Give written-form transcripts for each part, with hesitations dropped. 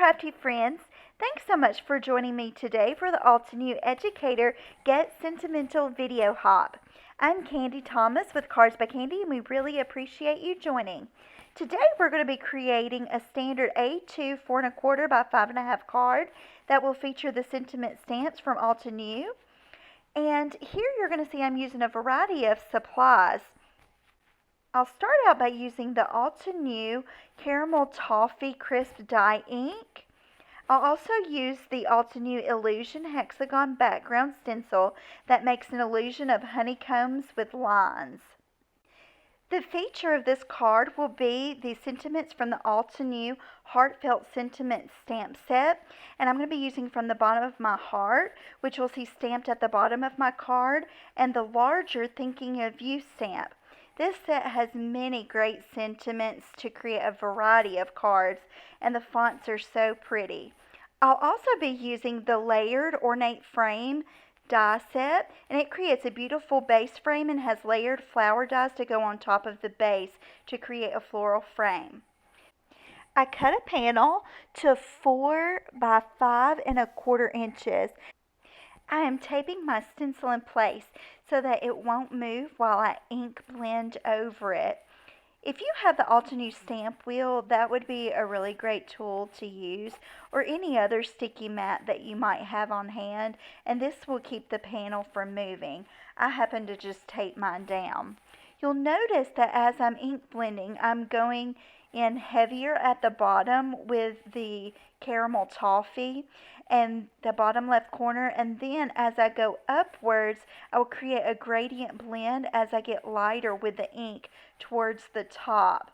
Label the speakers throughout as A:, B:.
A: crafty friends. Thanks so much for joining me today for the Altenew Educator Get Sentimental video hop. I'm Candy Thomas with Cards by Candy, and we really appreciate you joining. Today we're going to be creating a standard A2 4¼ by 5½ card that will feature the sentiment stamps from Altenew. And here you're going to see I'm using a variety of supplies. I'll start out by using the Altenew Caramel Toffee Crisp Dye Ink. I'll also use the Altenew Illusion Hexagon Background Stencil that makes an illusion of honeycombs with lines. The feature of this card will be the sentiments from the Altenew Heartfelt Sentiment Stamp Set, and I'm going to be using from the bottom of my heart, which you'll see stamped at the bottom of my card, and the larger Thinking of You stamp. This set has many great sentiments to create a variety of cards, and the fonts are so pretty. I'll also be using the layered Ornate frame die set, and it creates a beautiful base frame and has layered flower dies to go on top of the base to create a floral frame. I cut a panel to 4 by 5¼ inches. I am taping my stencil in place so that it won't move while I ink blend over it. If you have the Altenew stamp wheel, that would be a really great tool to use, or any other sticky mat that you might have on hand, and this will keep the panel from moving. I happen to just tape mine down. You'll notice that as I'm ink blending, I'm going in heavier at the bottom with the caramel toffee and the bottom left corner, and then as I go upwards I will create a gradient blend as I get lighter with the ink towards the top.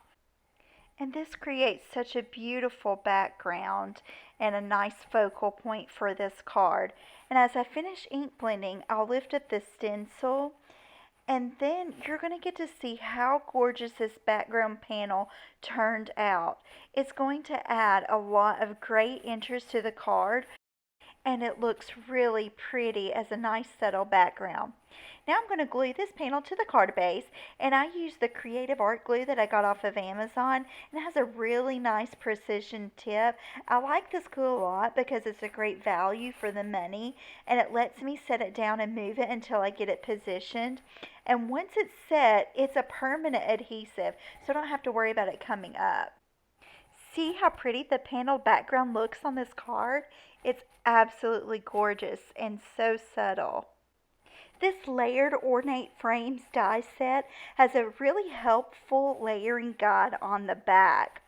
A: And this creates such a beautiful background and a nice focal point for this card. And as I finish ink blending, I'll lift up the stencil, and then you're going to get to see how gorgeous this background panel turned out. It's going to add a lot of great interest to the card, and it looks really pretty as a nice subtle background. Now I'm going to glue this panel to the card base, and I use the Creative Art glue that I got off of Amazon, and it has a really nice precision tip. I like this glue a lot because it's a great value for the money, and it lets me set it down and move it until I get it positioned. And once it's set, it's a permanent adhesive, so I don't have to worry about it coming up. See how pretty the panel background looks on this card? It's absolutely gorgeous and so subtle. This layered Ornate frames die set has a really helpful layering guide on the back,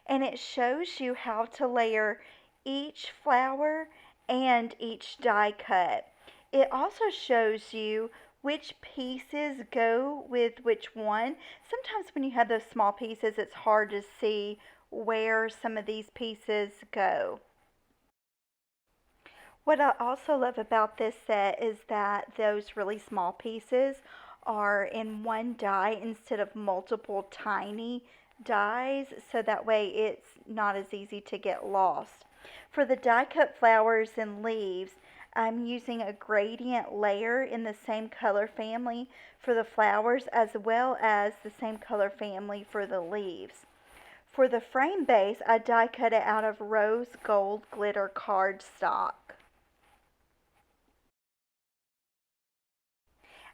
A: and it shows you how to layer each flower and each die cut. It also shows you which pieces go with which one. Sometimes when you have those small pieces, it's hard to see where some of these pieces go. What I also love about this set is that those really small pieces are in one die instead of multiple tiny dies, so that way it's not as easy to get lost. For the die cut flowers and leaves, I'm using a gradient layer in the same color family for the flowers as well as the same color family for the leaves. For the frame base, I die cut it out of rose gold glitter cardstock.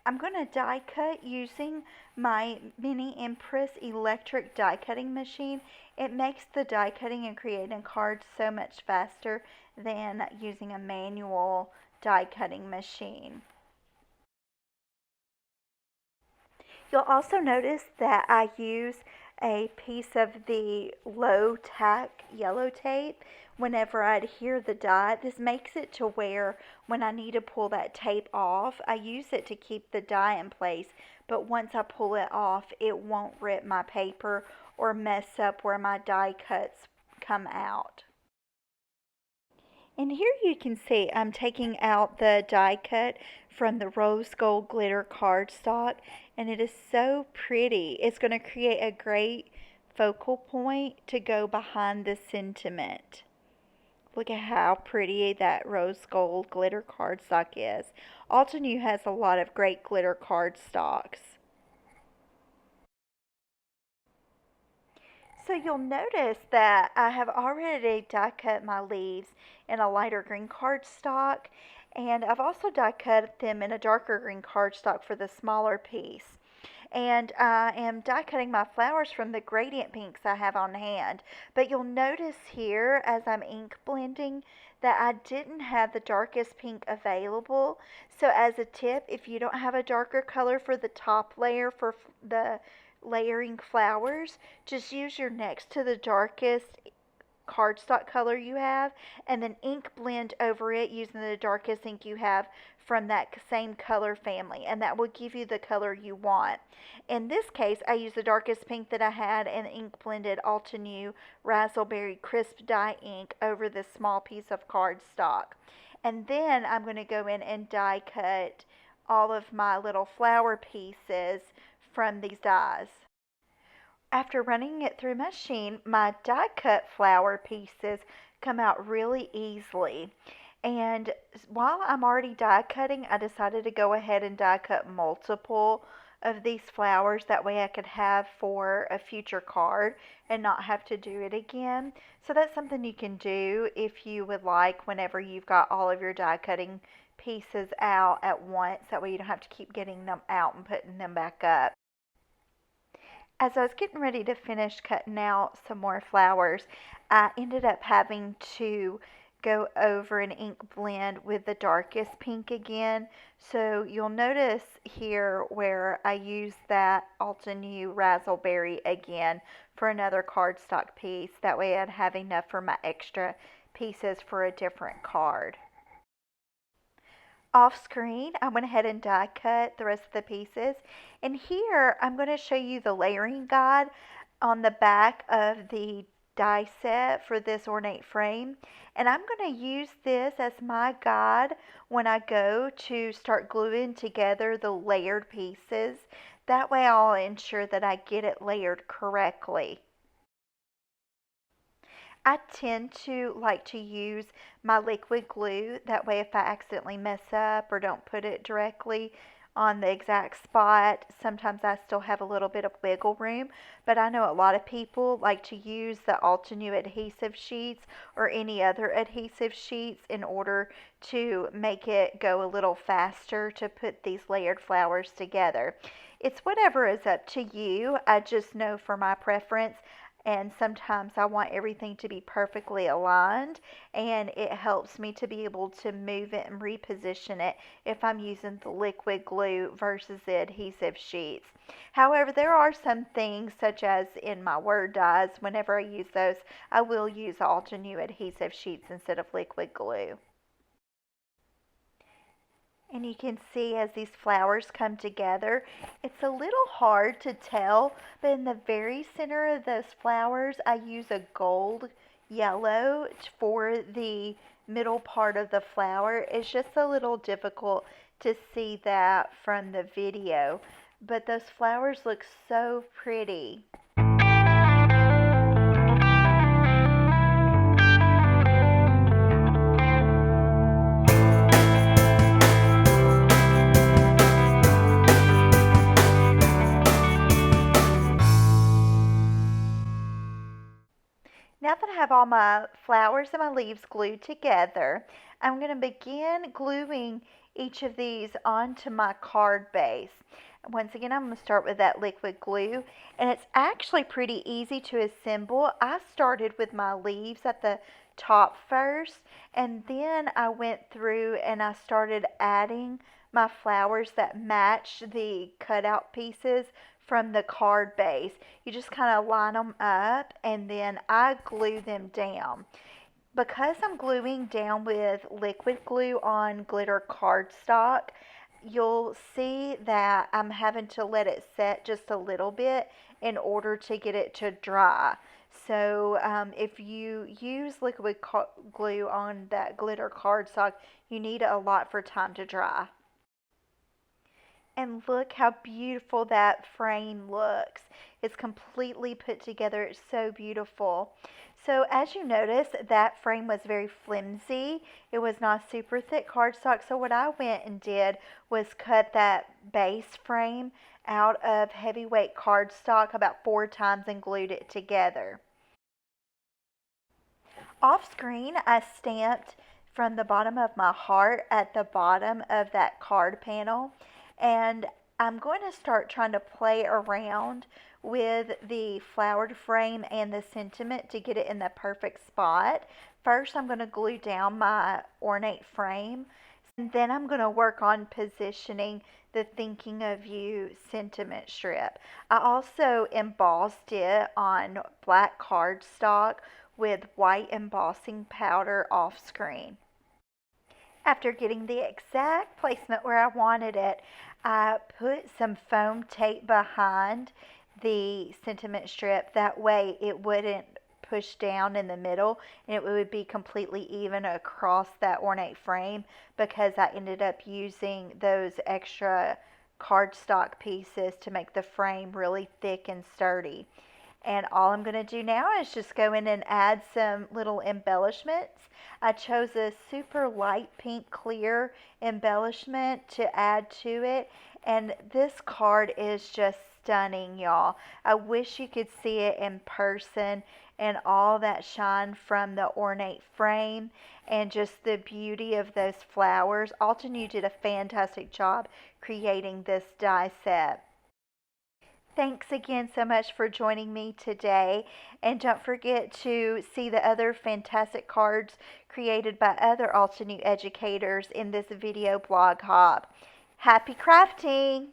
A: I'm going to die cut using my Mini Empress electric die cutting machine. It makes the die cutting and creating cards so much faster than using a manual die cutting machine. You'll also notice that I use a piece of the low tack yellow tape whenever I adhere the die. This makes it to where when I need to pull that tape off, I use it to keep the die in place, but once I pull it off, it won't rip my paper or mess up where my die cuts come out. And here you can see I'm taking out the die cut from the rose gold glitter cardstock, and it is so pretty. It's going to create a great focal point to go behind the sentiment. Look at how pretty that rose gold glitter cardstock is. Altenew has a lot of great glitter cardstocks. So you'll notice that I have already die cut my leaves in a lighter green cardstock, and I've also die cut them in a darker green cardstock for the smaller piece. And I am die cutting my flowers from the gradient pinks I have on hand. But you'll notice here as I'm ink blending that I didn't have the darkest pink available. So as a tip, if you don't have a darker color for the top layer for the layering flowers, just use your next to the darkest cardstock color you have and then ink blend over it using the darkest ink you have from that same color family, and that will give you the color you want. In this case, I used the darkest pink that I had and ink blended Altenew Raspberry Crisp Dye ink over this small piece of cardstock. And then I'm going to go in and die cut all of my little flower pieces from these dies. After running it through my machine, my die cut flower pieces come out really easily. And while I'm already die cutting, I decided to go ahead and die cut multiple of these flowers. That way I could have for a future card and not have to do it again. So that's something you can do if you would like whenever you've got all of your die cutting pieces out at once. That way you don't have to keep getting them out and putting them back up. As I was getting ready to finish cutting out some more flowers, I ended up having to go over an ink blend with the darkest pink again. So you'll notice here where I used that Altenew Raspberry again for another cardstock piece. That way I'd have enough for my extra pieces for a different card. Off screen, I went ahead and die cut the rest of the pieces. And here, I'm going to show you the layering guide on the back of the die set for this ornate frame. And I'm going to use this as my guide when I go to start gluing together the layered pieces. That way I'll ensure that I get it layered correctly. I tend to like to use my liquid glue. That way if I accidentally mess up or don't put it directly on the exact spot, sometimes I still have a little bit of wiggle room. But I know a lot of people like to use the Altenew adhesive sheets or any other adhesive sheets in order to make it go a little faster to put these layered flowers together. It's whatever is up to you. I just know for my preference, and sometimes I want everything to be perfectly aligned, and it helps me to be able to move it and reposition it if I'm using the liquid glue versus the adhesive sheets. However, there are some things, such as in my word dies, whenever I use those, I will use Altenew adhesive sheets instead of liquid glue. And you can see as these flowers come together, it's a little hard to tell, but in the very center of those flowers, I use a gold yellow for the middle part of the flower. It's just a little difficult to see that from the video, but those flowers look so pretty. Now that I have all my flowers and my leaves glued together, I'm going to begin gluing each of these onto my card base. Once again, I'm going to start with that liquid glue, and it's actually pretty easy to assemble. I started with my leaves at the top first, and then I went through and I started adding my flowers that match the cutout pieces from the card base. You just kind of line them up and then I glue them down. Because I'm gluing down with liquid glue on glitter cardstock, you'll see that I'm having to let it set just a little bit in order to get it to dry. So if you use liquid glue on that glitter cardstock, you need a lot for time to dry. And look how beautiful that frame looks. It's completely put together. It's so beautiful. So as you notice, that frame was very flimsy. It was not super thick cardstock. So what I went and did was cut that base frame out of heavyweight cardstock about 4 times and glued it together. Off screen, I stamped from the bottom of my heart at the bottom of that card panel, and I'm going to start trying to play around with the flowered frame and the sentiment to get it in the perfect spot. First, I'm going to glue down my ornate frame, and then I'm going to work on positioning the Thinking of You sentiment strip. I also embossed it on black cardstock with white embossing powder off screen. After getting the exact placement where I wanted it, I put some foam tape behind the sentiment strip. That way it wouldn't push down in the middle and it would be completely even across that ornate frame, because I ended up using those extra cardstock pieces to make the frame really thick and sturdy. And all I'm going to do now is just go in and add some little embellishments. I chose a super light pink clear embellishment to add to it. And this card is just stunning, y'all. I wish you could see it in person and all that shine from the ornate frame and just the beauty of those flowers. Altenew did a fantastic job creating this die set. Thanks again so much for joining me today. And don't forget to see the other fantastic cards created by other Altenew educators in this video blog hop. Happy crafting!